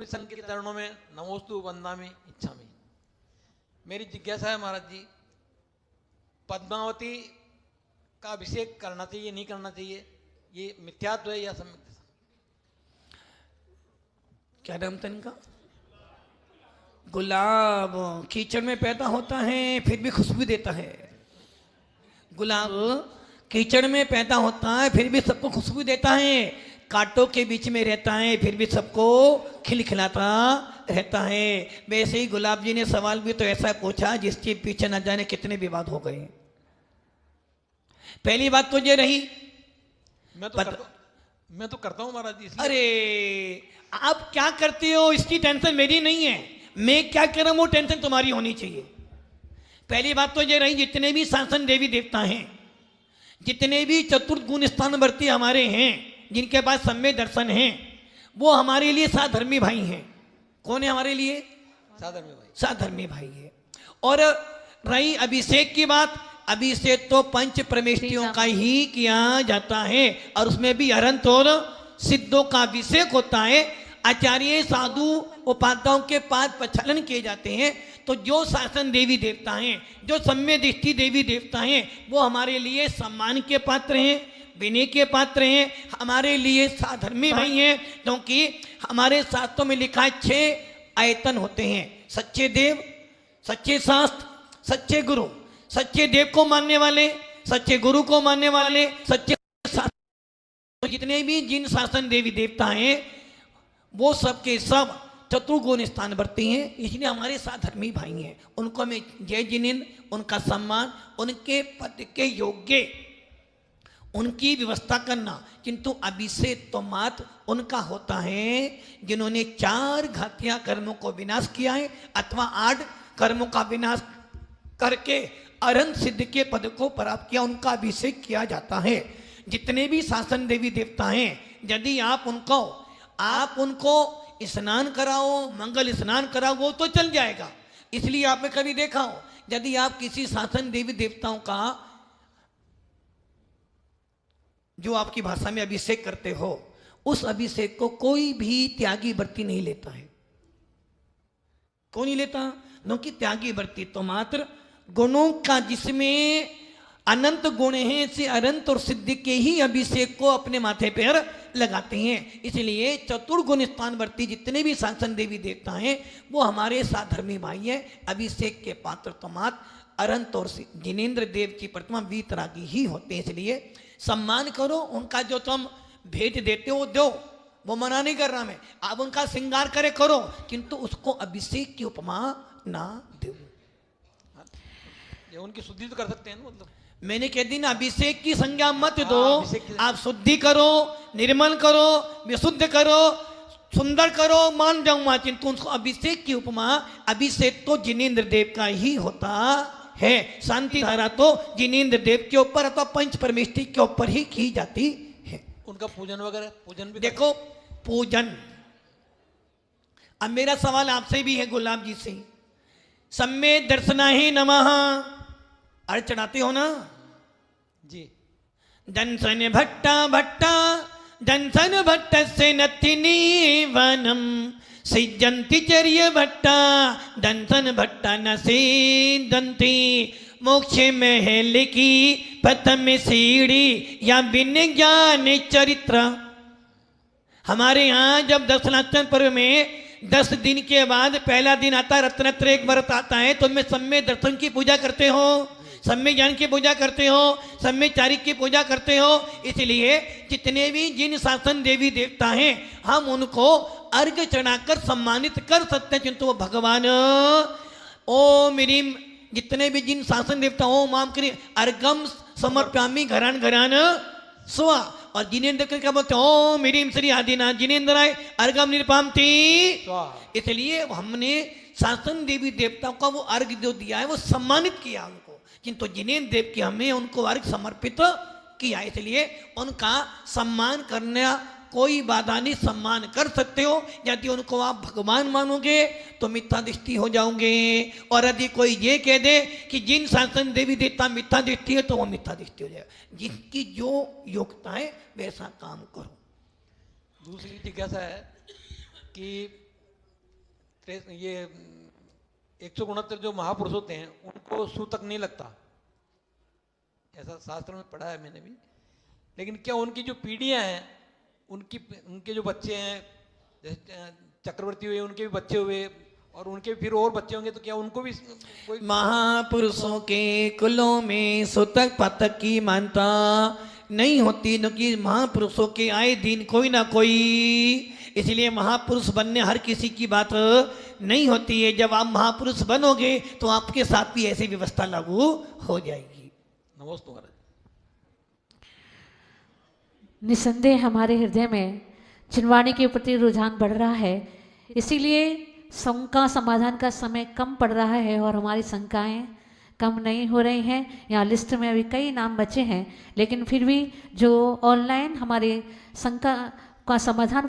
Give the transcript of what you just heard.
विष्णु के चरणों में नमोस्तु वंदामि इच्छामि। मेरी जिज्ञासा है महाराज जी, पद्मावती का अभिषेक करना चाहिए नहीं करना चाहिए, ये मिथ्यात्व है या सम्यक? क्या नाम था इनका? गुलाब कीचड़ में पैदा होता है फिर भी खुशबू देता है। गुलाब कीचड़ में पैदा होता है फिर भी सबको खुशबू देता है, कांटों के बीच में रहता है फिर भी सबको खिलखिलाता रहता है। वैसे ही गुलाब जी ने सवाल भी तो ऐसा पूछा जिसके पीछे न जाने कितने विवाद हो गए। पहली बात तो ये रही, मैं तो करता हूं महाराज जी। अरे आप क्या करते हो इसकी टेंशन मेरी नहीं है, मैं क्या कर रहा हूं वो टेंशन तुम्हारी होनी चाहिए। पहली बात तो ये रही, जितने भी शासन देवी देवता हैं, जितने भी चतुर्थ गुण स्थानवर्ती हमारे हैं, जिनके पास सम्य दर्शन हैं, वो हमारे लिए साधर्मी भाई हैं। कौन है हमारे लिए? साधर्मी भाई। साधर्मी भाई है। और रही अभिषेक की बात, अभिषेक तो पंच परमेष्ठियों का ही किया जाता है और उसमें भी अरंत और सिद्धों का अभिषेक होता है। आचार्य साधु उपाध्यायों के पाद प्रक्षालन किए जाते हैं। तो जो शासन देवी देवता हैं, जो सम्य दृष्टि देवी देवता हैं, वो हमारे लिए सम्मान के पात्र हैं, विनय के पात्र हैं, हमारे लिए साधर्मी भाई हैं। क्योंकि हमारे शास्त्रों में लिखा है 6 आयतन होते हैं, सच्चे देव, सच्चे शास्त्र, सच्चे गुरु। सच्चे देव को मानने वाले, सच्चे गुरु को मानने वाले, सच्चे शास्त्र, जितने भी जिन शासन देवी देवता हैं वो सब के सब चतुर्गुण स्थान वर्ती हैं, इसलिए हमारे साथ धर्मी भाई हैं। उनको हमें जय जिनेंद्र, उनका सम्मान, उनके पद के योग्य उनकी व्यवस्था करना। किंतु अभिषेक तो मात्र उनका होता है जिन्होंने 4 घातिया कर्मों को विनाश किया है अथवा 8 कर्मों का विनाश करके अरंत सिद्ध के पद को प्राप्त किया, उनका अभिषेक किया जाता है। जितने भी शासन देवी देवता हैं, यदि आप उनको स्नान कराओ, मंगल स्नान कराओ, वो तो चल जाएगा। इसलिए आपने कभी देखा हो, यदि आप किसी शासन देवी देवताओं का जो आपकी भाषा में अभिषेक करते हो, उस अभिषेक को कोई भी त्यागी व्रती नहीं लेता है। कौन नहीं लेता? क्योंकि त्यागी व्रती तो मात्र गुणों का, जिसमें अनंत गुण हैं, ऐसे अनंत और सिद्ध के ही अभिषेक को अपने माथे पर लगाते हैं। इसलिए चतुर्गुण स्थानवर्ती जितने भी शासन देवी देवता हैं वो हमारे साधर्मी भाई हैं। अभिषेक के पात्र तो मात्र अनंत और जिनेंद्र देव की प्रतिमा वीतरागी ही होते हैं। इसलिए सम्मान करो, उनका जो तुम भेंट देते हो दो, वो मना नहीं कर रहा मैं, आप उनका श्रृंगार करे करो, किंतु उसको अभिषेक की उपमा ना दो। ये उनकी शुद्धि तो कर सकते हैं ना, मतलब मैंने कह दी ना, अभिषेक की संज्ञा मत दो, आप शुद्धि करो, निर्मल करो, विशुद्ध करो, सुंदर करो, मान जाऊंगा, किंतु उसको अभिषेक की उपमा, अभिषेक तो जिनेंद्र देव का ही होता है। शांति धारा तो जिनेंद्र देव के ऊपर अथवा पंच परमेष्ठी के ऊपर ही की जाती है। उनका पूजन वगैरह, पूजन भी देखो पूजन, अब मेरा सवाल आपसे भी है, गुलाब जी से, सम्मे दर्शना ही नमः अर्घ चढ़ाते हो ना जी? दंसन भट्टा भट्टा दंसन भट्ट से नथिनी वनम सिजंती चर्य भट्टा दंसन भट्टा न सिदंती मोक्ष महल की प्रथम सीढ़ी या बिन ज्ञान चरित्र। हमारे यहाँ जब दशनाचन पर्व में 10 दिन के बाद पहला दिन आता है, रत्नत्रय एक व्रत आता है, तो उनमें सम्य दर्शन की पूजा करते हो, सम्य ज्ञान की पूजा करते हो, सम्य चारिक की पूजा करते हो। इसलिए जितने भी जिन शासन देवी देवता हैं हम उनको अर्घ चढ़ाकर सम्मानित कर सकते हैं, किंतु वो भगवान ओम ह्रीम, जितने भी जिन शासन देवता ओम माम करी अर्घम समर्प्यामि घरान घरान स्वा, और जिनेंद्र क्या बोलते हैं ओम ह्रीम श्री आदिनाथ जिनेंद्राय अर्घम निरपामति। इसलिए हमने शासन देवी देवताओं का वो अर्घ जो दिया है वो सम्मानित किया उनको, किंतु जिनेंद्र देव की हमें उनको अर्घ समर्पित किया। इसलिए उनका सम्मान करना कोई बाधा नहीं, सम्मान कर सकते हो। यदि उनको आप भगवान मानोगे तो मिथ्या दृष्टि हो जाओगे, और यदि कोई ये कह दे कि जिन शासन देवी देवता मिथ्या दृष्टि है तो वो मिथ्या दृष्टि हो जाएगा। जिनकी जो योग्यता है वैसा काम करो। दूसरी जिज्ञासा है कि ये 169 जो महापुरुष होते हैं उनको सूतक नहीं लगता, ऐसा शास्त्र में पढ़ा है मैंने भी। लेकिन क्या उनकी जो पीढ़ियां हैं, उनके जो बच्चे हैं, जैसे चक्रवर्ती हुए उनके भी बच्चे हुए और उनके फिर और बच्चे होंगे, तो क्या उनको भी कोई महापुरुषों के कुलों में सुतक पतक की मानता नहीं होती, क्योंकि महापुरुषों के आए दिन कोई ना कोई, इसलिए महापुरुष बनने हर किसी की बात नहीं होती है। जब आप महापुरुष बनोगे तो आपके साथ भी ऐसी व्यवस्था लागू हो जाएगी। नमस्ते महाराज। निसंदेह हमारे हृदय में चिन्वाणी के प्रति रुझान बढ़ रहा है, इसीलिए शंका समाधान का समय कम पड़ रहा है और हमारी शंकाएं कम नहीं हो रही हैं। यहाँ लिस्ट में अभी कई नाम बचे हैं, लेकिन फिर भी जो ऑनलाइन हमारे शंका का समाधान